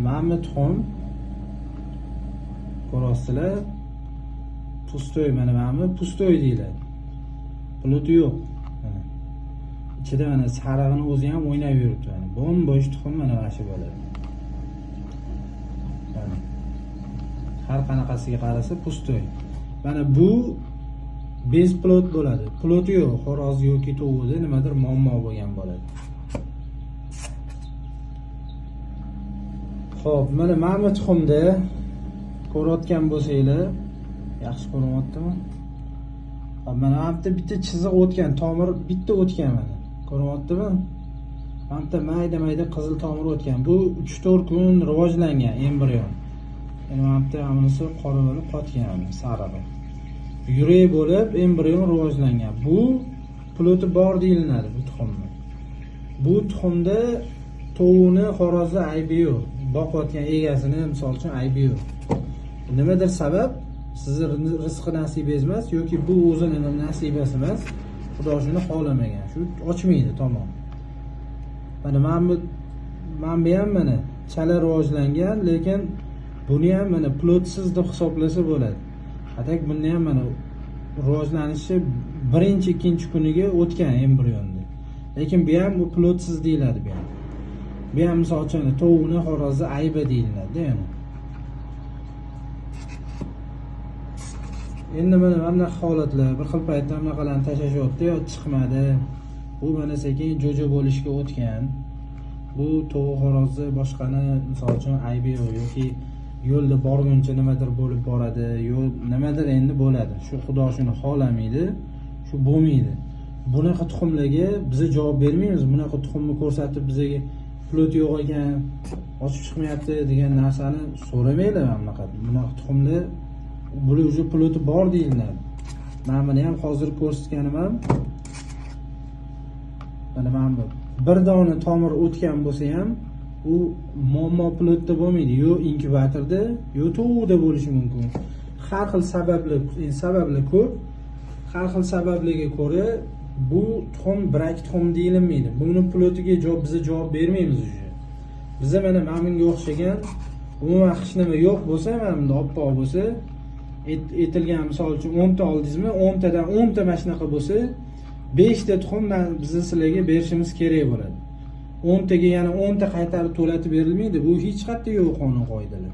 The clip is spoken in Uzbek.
Mana bu tuxum ko'rasizlar, pustoy, mana bu pustoy deyiladi. Puluti yo'q. İçida mana sarig'ini o'zi ham o'ynab yuribdi. Bo'm-bo'sh tuxum mana shu bo'ladi. Har qanaqasiga qarasa pustoy. Mana bu bez pulot bo'ladi. Puloti yo'q, xo'roz yoki tovuqda nimadir muammo bo'lgan bo'ladi. Xo'p, mana bu tuxumda ko'rayotgan bo'lsanglar, yaxshi ko'ryaptimi? Mana bu yerda bitta chiziq o'tgan, tomir bitta o'tgan mana. Ko'ryaptimi? Mana mayda-mayda qizil tomir o'tgan. Bu 3-4 kun rivojlangan embrion. Mana bu yerda hammasi qora bo'lib qotgan, sariq. Yurak bo'lib embrion rivojlangan. Bu puloti bor deyiladi bu tuxumni. Bu tuxumda tovuqni, xo'rozni aybi yo'q. Boqayotgan egasini misol uchun aybi yo'q. Nimadir sabab sizni rizqi nasibingiz emas yoki bu o'zini nasibasi emas. Xudo shuni xohlamagan. Shu ochmaydi tamom. Mana bu ham mana chala rivojlangan, lekin buni ham mana pulotsiz deb hisoblasa bo'ladi. Atak buni ham mana rivojlanishi birinchi, ikkinchi kuniga o'tgan embrionda. Lekin bu ham pulotsiz deyiladi bu ham. Bu ham misol uchun tovuqni, xo'rozni aybi deyiladi, ya'ni. Endi mana bunaqa holatlar, bir xil paytda bunaqalarni tashlashyapti, yo chiqmadi. Bu mana sekin jo'jo bo'lishga o'tgan. Bu tovuq, xo'rozni boshqani misol uchun aybi yoki yo'lda borguncha nimadir bo'lib boradi, yo'l nimadir endi bo'ladi. Shu Xudo shuni xohlamaydi, shu bo'lmaydi. Bunaqa tuxumlarga biz javob bermaymiz. Bunaqa tuxumni ko'rsatib bizga pulot yo'q ekan, ochib chiqmayapti degan narsani so'ramaylar bunaqa. Bunaqa tuxumlar bular o'zi puloti bor deyiladi. Men buni ham hozir ko'rsatganim ham mana bu bir dona tomir o'tgan bo'lsa ham u muammo pulotda bo'lmaydi. Yo inkubatorda, yo tovuqda bo'lishi mumkin. Har xil sabablar ko'p. Har xil sabablarga ko'ra bu tuxum birak tuxum deyilmaydi. Buni pulotiga biz javob bermaymiz o'sha. Bizda mana bunga o'xshagan umuman hech nima yo'q bo'lsa, mana bunda oppoq bo'lsa, etilgan misol uchun 10 ta oldingizmi, 10 tadan 10 ta mana shunaqa bo'lsa, 5 ta tuxum biz sizlarga berishimiz kerak bo'ladi. 10 taga yana 10 ta qaytarib to'latib berilmaydi. Bu hech qayerda yo'q qonun qoidalar.